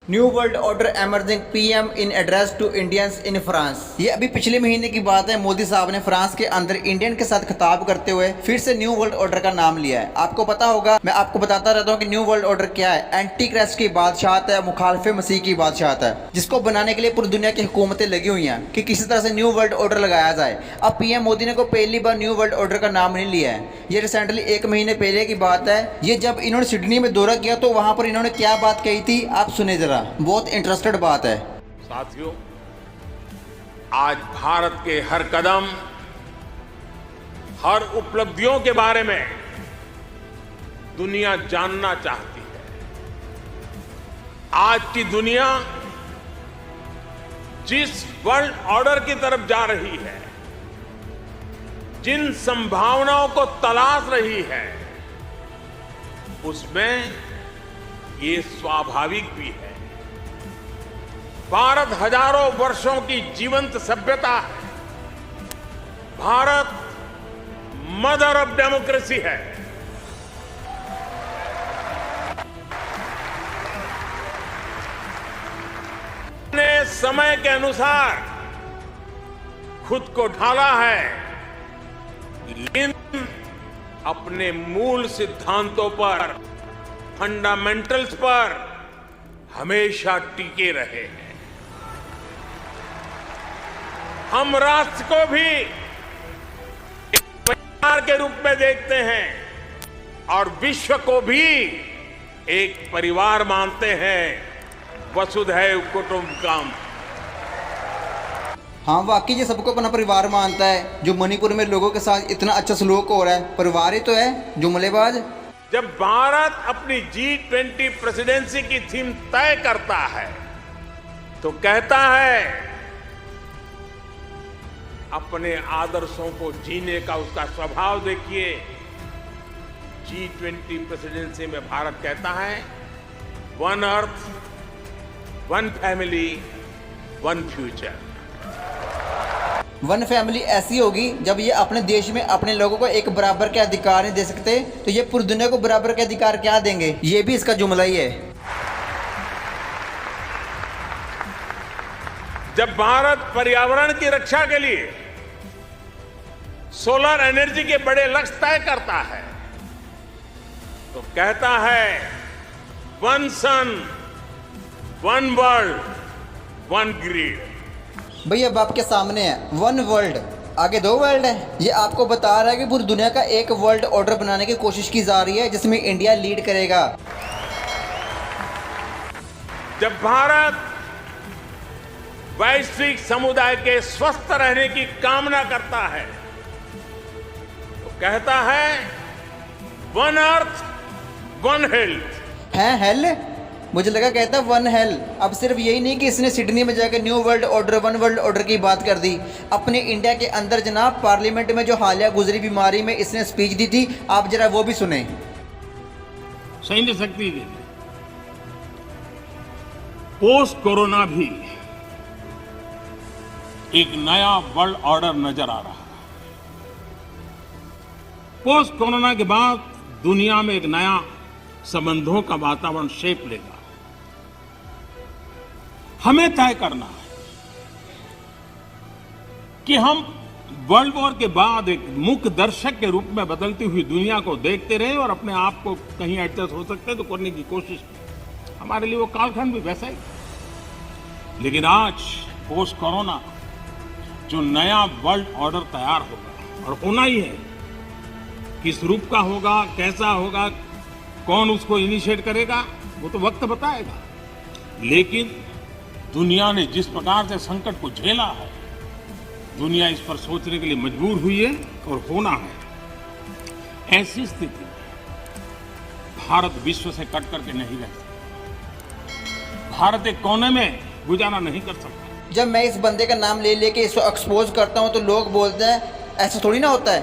New world order emerging PM in address to Indians in France. ये अभी पिछले महीने की बात है। मोदी साहब ने फ्रांस के अंदर इंडियन के साथ खिताब करते हुए फिर से न्यू वर्ल्ड ऑर्डर का नाम लिया है। आपको पता होगा, मैं आपको बताता रहता हूँ कि न्यू वर्ल्ड ऑर्डर क्या है। एंटी क्राइस्ट की बादशाहत है, मुखालफे मसीह की बादशाहत है, जिसको बनाने के लिए पूरी दुनिया की हुकूमतें लगी हुई हैं कि किसी तरह से न्यू वर्ल्ड ऑर्डर लगाया जाए। अब पीएम मोदी ने को पहली बार न्यू वर्ल्ड ऑर्डर का नाम नहीं लिया है। ये रिसेंटली 1 महीने पहले की बात है। ये जब इन्होंने सिडनी में दौरा किया तो वहां पर इन्होंने क्या बात कही थी, आप सुने जरा, बहुत इंटरेस्टेड बात है। साथियों, आज भारत के हर कदम, हर उपलब्धियों के बारे में दुनिया जानना चाहती है। आज की दुनिया जिस वर्ल्ड ऑर्डर की तरफ जा रही है, जिन संभावनाओं को तलाश रही है, उसमें ये स्वाभाविक भी है। भारत हजारों वर्षों की जीवंत सभ्यता है। भारत मदर ऑफ डेमोक्रेसी है। ने समय के अनुसार खुद को ढाला है, लेकिन अपने मूल सिद्धांतों पर, फंडामेंटल्स पर हमेशा टिके रहे हैं। हम राष्ट्र को भी एक परिवार के रूप में देखते हैं और विश्व को भी एक परिवार मानते हैं। वसुधैव कुटुंबकम। हाँ, वाकई ये सबको अपना परिवार मानता है। जो मणिपुर में लोगों के साथ इतना अच्छा सलूक हो रहा है, परिवार ही तो है। जुमलेबाज। जब भारत अपनी G20 प्रेसिडेंसी की थीम तय करता है तो कहता है, अपने आदर्शों को जीने का उसका स्वभाव देखिए। G20 प्रेसिडेंसी में भारत कहता है, one earth, one family, one future. One family ऐसी होगी जब ये अपने देश में अपने लोगों को एक बराबर के अधिकार नहीं दे सकते, तो ये पूरी दुनिया को बराबर के अधिकार क्या देंगे? ये भी इसका जुमला ही है। जब भारत पर्यावरण की रक्षा के लिए सोलर एनर्जी के बड़े लक्ष्य तय करता है तो कहता है, वन सन, वन वर्ल्ड, वन ग्रिड। भाई अब आपके सामने है वन वर्ल्ड, आगे 2 वर्ल्ड है। ये आपको बता रहा है कि पूरी दुनिया का एक वर्ल्ड ऑर्डर बनाने की कोशिश की जा रही है, जिसमें इंडिया लीड करेगा। जब भारत वैश्विक समुदाय के स्वस्थ रहने की कामना करता है तो कहता है, वन अर्थ, वन हेल्थ। है हेल? मुझे लगा कहता वन हेल। अब सिर्फ यही नहीं कि इसने सिडनी में जाकर new world order, one world order की बात कर दी। अपने इंडिया के अंदर जनाब पार्लियामेंट में जो हालिया गुजरी बीमारी में इसने स्पीच दी थी, आप जरा वो भी सुने। सैन्य शक्ति के पोस्ट कोरोना भी एक नया वर्ल्ड ऑर्डर नजर आ रहा है। पोस्ट कोरोना के बाद दुनिया में एक नया संबंधों का वातावरण शेप लेगा। हमें तय करना है कि हम वर्ल्ड वॉर के बाद एक मुख्य दर्शक के रूप में बदलती हुई दुनिया को देखते रहे और अपने आप को कहीं एडजस्ट हो सकते तो करने की कोशिश की। हमारे लिए वो कालखंड भी वैसा ही। लेकिन आज पोस्ट कोरोना जो नया वर्ल्ड ऑर्डर तैयार होगा, और होना ही है, किस रूप का होगा, कैसा होगा, कौन उसको इनिशिएट करेगा, वो तो वक्त बताएगा। लेकिन दुनिया ने जिस प्रकार से संकट को झेला है, दुनिया इस पर सोचने के लिए मजबूर हुई है और होना है। ऐसी स्थिति में भारत विश्व से कट करके नहीं रह सकता। भारत एक कोने में गुजारा नहीं कर सकता। जब मैं इस बंदे का नाम ले लेके इसको एक्सपोज करता हूँ तो लोग बोलते हैं ऐसा थोड़ी ना होता है।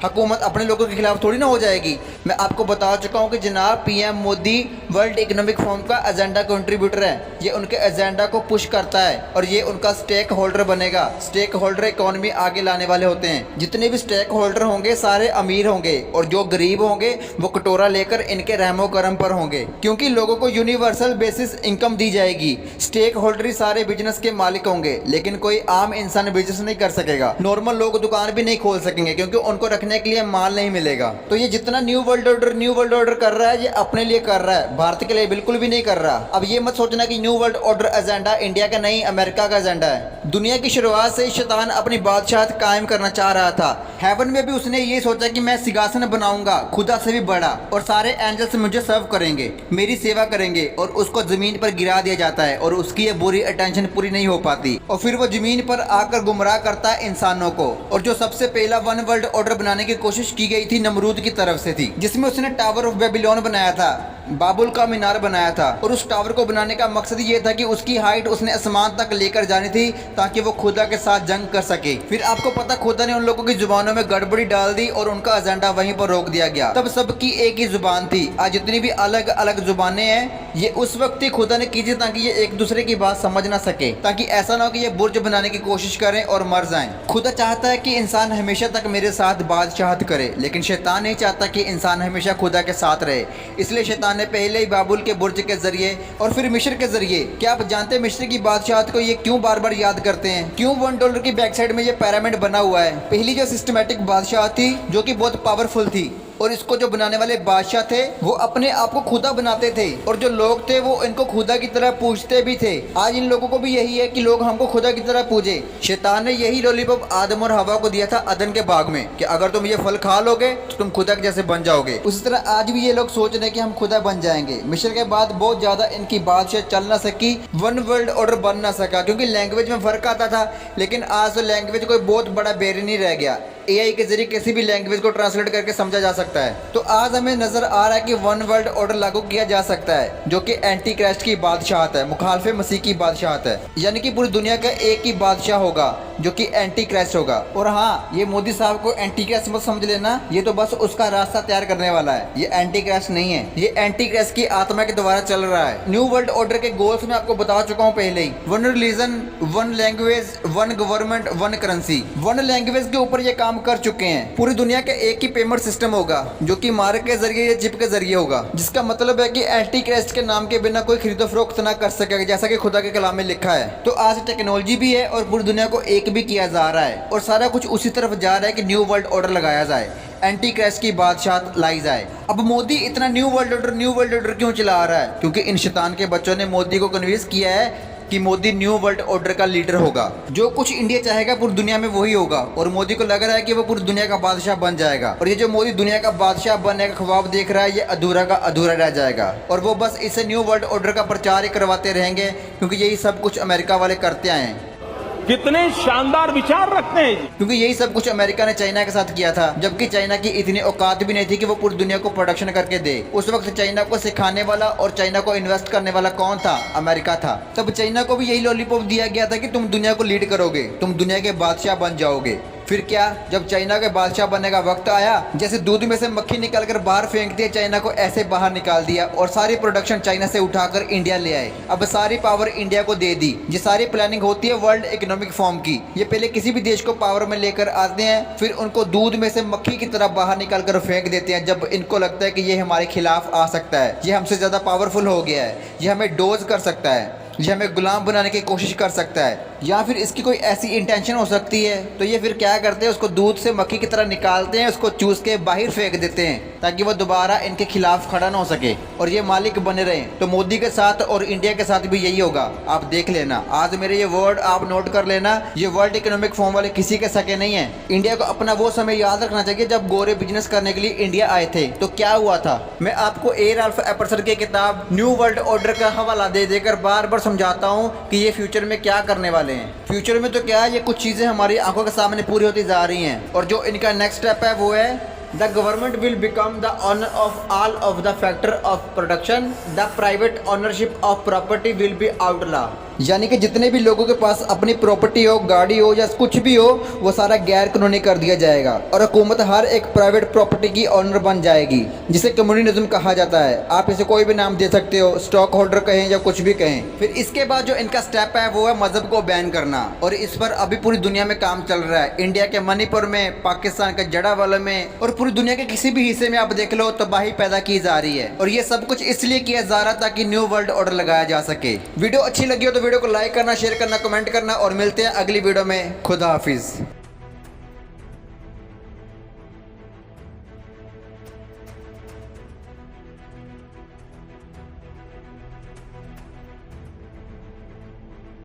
हुकूमत अपने लोगों के खिलाफ थोड़ी ना हो जाएगी। मैं आपको बता चुका हूँ कि जनाब PM Modi world economic forum का एजेंडा कंट्रीब्यूटर है। ये उनके एजेंडा को पुश करता है और ये उनका स्टेक होल्डर बनेगा। स्टेक होल्डर इकोनॉमी आगे लाने वाले होते हैं। जितने भी स्टेक होल्डर होंगे सारे अमीर होंगे और जो गरीब होंगे वो कटोरा लेकर इनके रहमो करम पर होंगे, क्योंकि लोगों को यूनिवर्सल बेसिस इनकम दी जाएगी। स्टेक होल्डर ही सारे बिजनेस के मालिक होंगे, लेकिन कोई आम इंसान बिजनेस नहीं कर सकेगा। नॉर्मल लोग दुकान भी नहीं खोल सकेंगे क्योंकि उनको रखने के लिए माल नहीं मिलेगा। तो ये जितना न्यू वर्ल्ड ऑर्डर कर रहा है ये अपने लिए कर रहा है, भारत के लिए बिल्कुल भी नहीं कर रहा। अब ये मत सोचना कि new world order agenda India का नहीं, अमेरिका का एजेंडा है। दुनिया की शुरुआत से शैतान अपनी बादशाहत कायम करना चाह रहा था। हेवन में भी उसने ये सोचा कि मैं सिंहासन बनाऊंगा खुदा से भी बड़ा और सारे एंजल्स मुझे सर्व करेंगे, मेरी सेवा करेंगे, और उसको जमीन पर गिरा दिया जाता है और उसकी ये बुरी अटेंशन पूरी नहीं हो पाती और फिर वो जमीन पर आकर गुमराह करता है इंसानों को। और जो सबसे पहला वन वर्ल्ड ऑर्डर बनाने की कोशिश की गई थी नमरूद की तरफ से थी, जिसमें उसने टावर ऑफ बेबीलोन बनाया था, बाबुल का मीनार बनाया था। और उस टावर को बनाने का मकसद ये था कि उसकी हाइट उसने आसमान तक लेकर जानी थी ताकि वो खुदा के साथ जंग कर सके। फिर आपको पता खुदा ने उन लोगों की जुबानों में गड़बड़ी डाल दी और उनका एजेंडा वहीं पर रोक दिया गया। तब सबकी एक ही जुबान थी। आज जितनी भी अलग अलग जुबानें हैं ये उस वक्त ही खुदा ने की थी ताकि ये एक दूसरे की बात समझ ना सके, ताकि ऐसा ना हो कि ये बुर्ज बनाने की कोशिश करें और मर जाएं। खुदा चाहता है कि इंसान हमेशा तक मेरे साथ बादशाहत करे, लेकिन शैतान नहीं चाहता कि इंसान हमेशा खुदा के साथ रहे। इसलिए शैतान ने पहले ही बाबुल के बुर्ज के जरिए और फिर मिस्र के जरिए, क्या आप जानते हैं मिस्र की बादशाहत को ये क्यों बार बार याद करते हैं? क्यों $1 की बैक साइड में ये पिरामिड बना हुआ है? पहली जो सिस्टमैटिक बादशाह थी जो कि बहुत पावरफुल थी, और इसको जो बनाने वाले बादशाह थे वो अपने आप को खुदा बनाते थे और जो लोग थे वो इनको खुदा की तरह पूजते भी थे। आज इन लोगों को भी यही है कि लोग हमको खुदा की तरह पूजे। शैतान ने यही लॉलीपॉप आदम और हवा को दिया था अदन के बाग में कि अगर तुम ये फल खा लोगे तो तुम खुदा के जैसे बन जाओगे। उसी तरह आज भी ये लोग सोच रहे हैं कि हम खुदा बन जाएंगे। मिस्र के बाद बहुत ज्यादा इनकी बादशाह चल ना सकी, वन वर्ल्ड ऑर्डर बन ना सका क्योंकि लैंग्वेज में फर्क आता था। लेकिन आज तो लैंग्वेज कोई बहुत बड़ा बैरियर नहीं रह गया, एआई के जरिए किसी भी लैंग्वेज को ट्रांसलेट करके समझा जा सकता है। तो आज हमें नजर आ रहा है कि वन वर्ल्ड ऑर्डर लागू किया जा सकता है जो कि एंटी क्राइस्ट की बादशाहत है, मुखालफे मसीह की बादशाहत है। यानी कि पूरी दुनिया का एक ही बादशाह होगा जो कि एंटी क्राइस्ट होगा। और हाँ, ये मोदी साहब को एंटी क्राइस्ट मत समझ लेना, ये तो बस उसका रास्ता तैयार करने वाला है। ये एंटी क्राइस्ट नहीं है, ये एंटी क्राइस्ट की आत्मा के द्वारा चल रहा है। न्यू वर्ल्ड ऑर्डर के गोल्स में आपको बता चुका हूँ पहले ही। One religion, one language, one government, one currency. One language के ऊपर ये काम कर चुके हैं। पूरी दुनिया का एक ही पेमेंट सिस्टम होगा जो कि मार्क के जरिए या चिप के जरिए होगा, जिसका मतलब है कि एंटी क्राइस्ट के नाम के बिना कोई खरीदो फरोख्त ना कर सकेगा, जैसा कि खुदा के कलाम में लिखा है। तो आज टेक्नोलॉजी भी है और पूरी दुनिया को एक भी किया जा रहा है और सारा कुछ उसी तरफ जा रहा है कि न्यू वर्ल्ड ऑर्डर लगाया जाए, एंटी क्राइस्ट की बादशाहत लाई जाए। अब मोदी इतना न्यू वर्ल्ड ऑर्डर क्यों चला रहा है? क्योंकि इन शैतान के बच्चों ने मोदी को कन्विंस किया है कि मोदी न्यू वर्ल्ड ऑर्डर का लीडर होगा। जो कुछ इंडिया चाहेगा पूरी दुनिया में वही होगा और मोदी को लग रहा है कि वो पूरी दुनिया का बादशाह बन जाएगा। और ये जो मोदी दुनिया का बादशाह बनने का ख्वाब देख रहा है ये अधूरा का अधूरा रह जाएगा और वो बस इसे न्यू वर्ल्ड ऑर्डर का प्रचार ही करवाते रहेंगे क्योंकि यही सब कुछ अमेरिका वाले करते आए हैं। कितने शानदार विचार रखते हैं, क्योंकि यही सब कुछ अमेरिका ने चाइना के साथ किया था, जबकि चाइना की इतनी औकात भी नहीं थी कि वो पूरी दुनिया को प्रोडक्शन करके दे। उस वक्त चाइना को सिखाने वाला और चाइना को इन्वेस्ट करने वाला कौन था? अमेरिका था। तब चाइना को भी यही लॉलीपॉप दिया गया था कि तुम दुनिया को लीड करोगे, तुम दुनिया के बादशाह बन जाओगे। फिर क्या, जब चाइना के बादशाह बनने का वक्त आया, जैसे दूध में से मक्खी निकालकर बाहर फेंक दिया, चाइना को ऐसे बाहर निकाल दिया और सारी प्रोडक्शन चाइना से उठाकर इंडिया ले आए। अब सारी पावर इंडिया को दे दी। ये सारी प्लानिंग होती है वर्ल्ड इकोनॉमिक फोरम की। ये पहले किसी भी देश को पावर में लेकर आते हैं, फिर उनको दूध में से मक्खी की तरह बाहर निकाल कर फेंक देते हैं जब इनको लगता है कि ये हमारे खिलाफ आ सकता है, ये हमसे ज़्यादा पावरफुल हो गया है, ये हमें डोज कर सकता है, ये हमें गुलाम बनाने की कोशिश कर सकता है, या फिर इसकी कोई ऐसी इंटेंशन हो सकती है। तो ये फिर क्या करते हैं, उसको दूध से मक्खी की तरह निकालते हैं, उसको चूस के बाहर फेंक देते हैं ताकि वो दोबारा इनके खिलाफ खड़ा ना हो सके और ये मालिक बने रहे। तो मोदी के साथ और इंडिया के साथ भी यही होगा। आप देख लेना, आज मेरे ये वर्ड आप नोट कर लेना, ये वर्ल्ड इकोनॉमिक फोरम वाले किसी के सके नहीं है। इंडिया को अपना वो समय याद रखना चाहिए जब गोरे बिजनेस करने के लिए इंडिया आए थे तो क्या हुआ था। मैं आपको ए राल्फ एपर्सर की किताब न्यू वर्ल्ड ऑर्डर का हवाला दे देकर बार बार समझाता हूँ कि ये फ्यूचर में क्या करने वाले हैं। फ्यूचर में तो क्या है, ये कुछ चीज़ें हमारी आंखों के सामने पूरी होती जा रही हैं और जो इनका नेक्स्ट स्टेप है वो है the government will become the owner of all of the factor of production, the private ownership of property will be outlaw. यानी कि जितने भी लोगों के पास अपनी प्रॉपर्टी हो, गाड़ी हो या कुछ भी हो, वो सारा गैर कानूनी कर दिया जाएगा और हुकूमत हर एक प्राइवेट प्रॉपर्टी की ऑनर बन जाएगी, जिसे कम्युनिज्म कहा जाता है। आप इसे कोई भी नाम दे सकते हो, स्टॉक होल्डर कहें या कुछ भी कहें। फिर इसके बाद जो इनका स्टेप है वो है मजहब को बैन करना, और इस पर अभी पूरी दुनिया में काम चल रहा है। इंडिया के मणिपुर में, पाकिस्तान के जड़ावाला में और पूरी दुनिया के किसी भी हिस्से में आप देख लो तबाही पैदा की जा रही है, और ये सब कुछ इसलिए किया जा रहा ताकि न्यू वर्ल्ड ऑर्डर लगाया जा सके। वीडियो अच्छी लगी हो तो वीडियो को लाइक करना, शेयर करना, कमेंट करना, और मिलते हैं अगली वीडियो में। खुदा हाफिज।